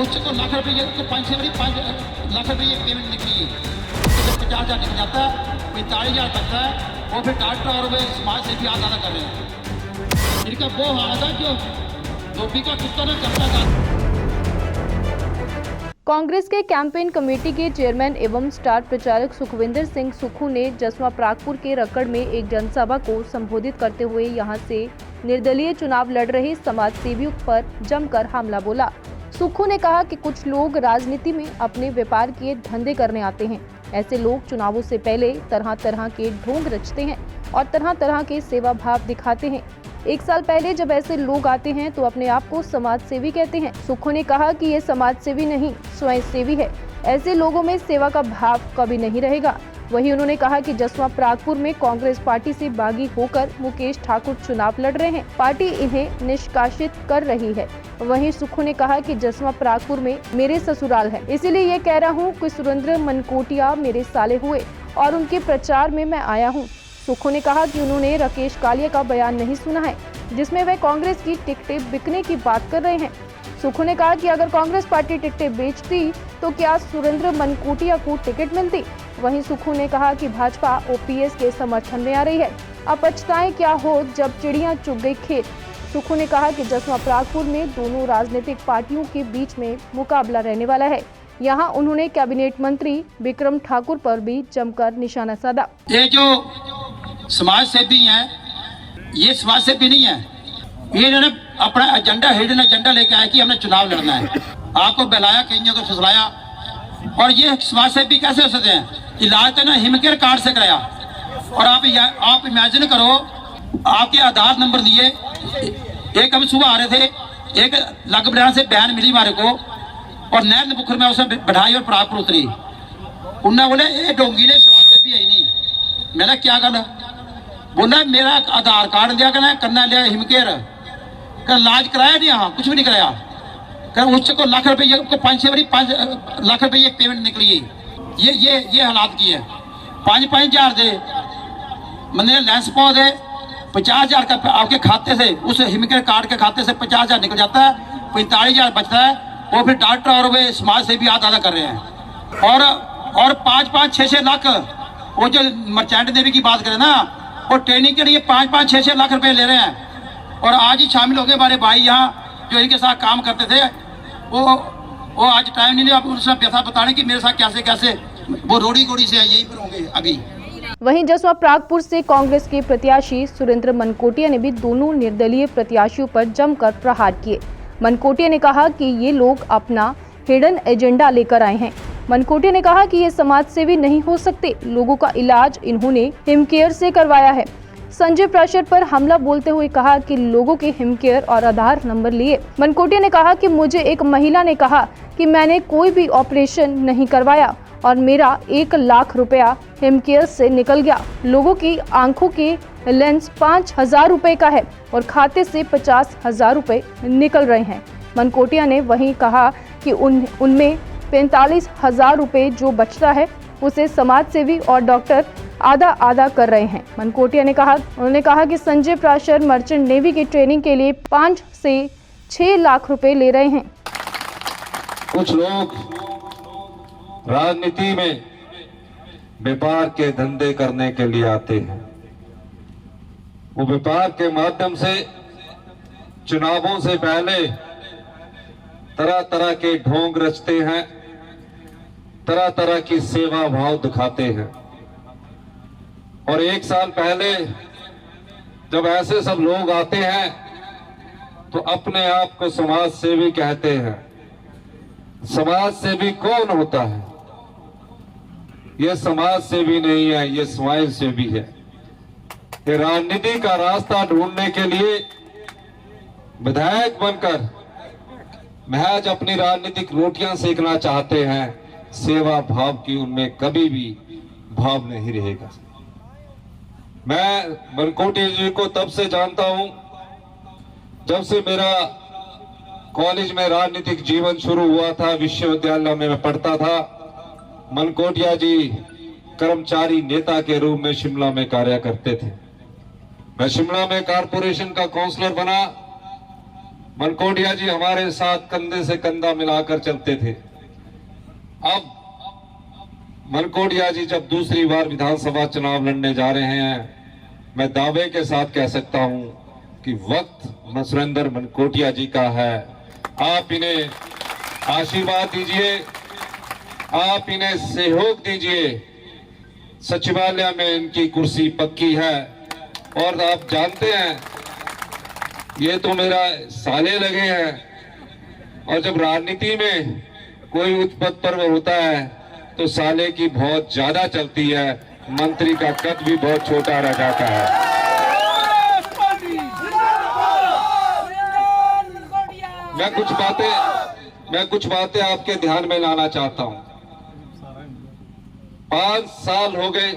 उसको लाख रुपये तो 5 लाख रुपये पेमेंट निकली है, 50,000 निकल जाता है, 45,000 बचता है, और फिर डॉक्टर और वे समाज से भी आधा कर रहे हैं। इनका वो हाल है जो धोबी का कुत्ता ने चलता था। कांग्रेस के कैंपेन कमेटी के चेयरमैन एवं स्टार प्रचारक सुखविंदर सिंह सुक्खू ने जसवा प्रागपुर के रक्कड़ में एक जनसभा को संबोधित करते हुए यहां से निर्दलीय चुनाव लड़ रहे समाज सेवियों पर जमकर हमला बोला। सुक्खू ने कहा कि कुछ लोग राजनीति में अपने व्यापार के धंधे करने आते हैं। ऐसे लोग चुनावों से पहले तरह तरह के ढोंग रचते हैं और तरह तरह के सेवा भाव दिखाते हैं। 1 साल पहले जब ऐसे लोग आते हैं तो अपने आप को समाज सेवी कहते हैं। सुक्खू ने कहा कि ये समाज सेवी नहीं, स्वयं सेवी है। ऐसे लोगों में सेवा का भाव कभी नहीं रहेगा। वहीं उन्होंने कहा कि जसवा प्रागपुर में कांग्रेस पार्टी से बागी होकर मुकेश ठाकुर चुनाव लड़ रहे हैं, पार्टी इन्हें निष्कासित कर रही है। वहीं सुक्खू ने कहा कि जसवा प्रागपुर में मेरे ससुराल है, इसीलिए ये कह रहा हूँ कि सुरेंद्र मनकोटिया मेरे साले हुए और उनके प्रचार में मैं आया हूँ। सुक्खू ने कहा कि उन्होंने राकेश कालिया का बयान नहीं सुना है, जिसमें वे कांग्रेस की टिकटें बिकने की बात कर रहे हैं। सुक्खू ने कहा कि अगर कांग्रेस पार्टी टिकटें बेचती तो क्या सुरेंद्र मनकोटिया को टिकट मिलती। वहीं सुक्खू ने कहा कि भाजपा ओपीएस के समर्थन में आ रही है, अब पछताएं क्या हो जब चिड़ियां चुग गई खेत। सुक्खू ने कहा कि जसवा प्रागपुर में दोनों राजनीतिक पार्टियों के बीच में मुकाबला रहने वाला है। यहाँ उन्होंने कैबिनेट मंत्री विक्रम ठाकुर पर भी जमकर निशाना साधा। ये जो समाज सेवी हैं, ये समाज सेवी नहीं है, ये इन्होंने अपना एजेंडा हिडन एजेंडा लेके आया कि हमने चुनाव लड़ना है। आपको बहलाया, कईयों को फुसलाया, और ये समाज सेवी कैसे हो सकते हैं? इलाज तो ना हिमकेयर कार्ड से कराया, और आप इमेजिन करो, आपके आधार नंबर दिए, एक हम सुबह आ रहे थे, एक लग बड़ा से बहन मिली हमारे को, और नहर बुखर में उसे बैठाई और प्रागपुर उतरी। उन्हें बोले ये डोंगी ने समाज सेवी है नहीं। मैंने क्या करना, बोला मेरा आधार कार्ड दिया करना लिया हिमकेयर कर, इलाज कराया नहीं, यहाँ कुछ भी नहीं कराया कर, उसको लाख रुपये को 5 लाख रुपये पेमेंट निकली है। ये हालात की है। 5,000 दे मैंने लेंस पाओ दे, 50,000 का आपके खाते से, उस हिमकेयर कार्ड के खाते से 50,000 निकल जाता है, 45,000 बचता है, वो फिर डॉक्टर और वे समाज से भी आधा कर रहे हैं। और 5-5, 6-6 लाख, वो जो मर्चेंट नेवी की बात करें ना, वो ट्रेनिंग के लिए 5-5, 6-6 लाख रुपए ले रहे हैं। और आज ही शामिल हो गए हमारे भाई यहाँ जो इनके साथ काम करते थे, वो आज टाइम नहीं, आप उनसे व्यथा बताने की मेरे साथ कैसे कैसे वो रोड़ी गोड़ी से यहीं पर होंगे अभी। वहीं जसवा प्रागपुर से कांग्रेस के प्रत्याशी सुरेंद्र मनकोटिया ने भी दोनों निर्दलीय प्रत्याशियों पर जमकर प्रहार किए। मनकोटिया ने कहा कि ये लोग अपना हिडन एजेंडा लेकर आए हैं। मनकोटिया ने कहा कि ये समाज सेवी नहीं हो सकते, लोगों का इलाज इन्होंने हिमकेयर से करवाया है। संजय प्राशर पर हमला बोलते हुए कहा कि लोगों के हिमकेयर और आधार नंबर लिए। मनकोटिया ने कहा कि मुझे एक महिला ने कहा कि मैंने कोई भी ऑपरेशन नहीं करवाया और मेरा 1 लाख रुपया हिमकेयर से निकल गया। लोगों की आंखों के लेंस 5,000 रुपए का है और खाते से 50,000 रुपए निकल रहे हैं। मनकोटिया ने वहीं कहा कि उनमें 45,000 रुपए जो बचता है उसे समाज सेवी और डॉक्टर आधा आधा कर रहे हैं। मनकोटिया ने उन्होंने कहा कि संजय प्राशर मर्चेंट नेवी की ट्रेनिंग के लिए 5 से 6 लाख रुपए ले रहे हैं। कुछ लोग राजनीति में व्यापार के धंधे करने के लिए आते हैं। वो व्यापार के माध्यम से चुनावों से पहले तरह तरह के ढोंग रचते हैं, तरह तरह की सेवा भाव दिखाते हैं। और 1 साल पहले जब ऐसे सब लोग आते हैं तो अपने आप को समाज सेवी कहते हैं। समाज सेवी कौन होता है? ये समाज सेवी नहीं है, ये स्वयं सेवी है। ये राजनीति का रास्ता ढूंढने के लिए विधायक बनकर महज अपनी राजनीतिक रोटियां सेकना चाहते हैं। सेवा भाव की उनमें कभी भी भाव नहीं रहेगा। मैं मनकोटिया जी को तब से जानता हूं जब से मेरा कॉलेज में राजनीतिक जीवन शुरू हुआ था, विश्वविद्यालय में मैं पढ़ता था। मनकोटिया जी कर्मचारी नेता के रूप में शिमला में कार्य करते थे। मैं शिमला में कारपोरेशन का काउंसलर बना। मनकोटिया जी हमारे साथ कंधे से कंधा मिलाकर चलते थे। अब मनकोटिया जी जब दूसरी बार विधानसभा चुनाव लड़ने जा रहे हैं, मैं दावे के साथ कह सकता हूं कि वक्त सुरेंद्र मनकोटिया जी का है। आप इन्हें आशीर्वाद दीजिए, आप इन्हें सहयोग दीजिए। सचिवालय में इनकी कुर्सी पक्की है और आप जानते हैं ये तो मेरा साले लगे हैं, और जब राजनीति में कोई उच्च पद पर होता है तो साले की बहुत ज्यादा चलती है, मंत्री का कद भी बहुत छोटा रह जाता है। मैं कुछ बातें आपके ध्यान में लाना चाहता हूं। 5 साल हो गए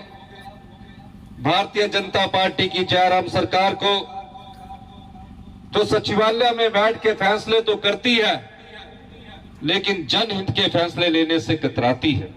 भारतीय जनता पार्टी की जयराम सरकार को, तो सचिवालय में बैठ के फैसले तो करती है, लेकिन जनहित के फैसले लेने से कतराती है।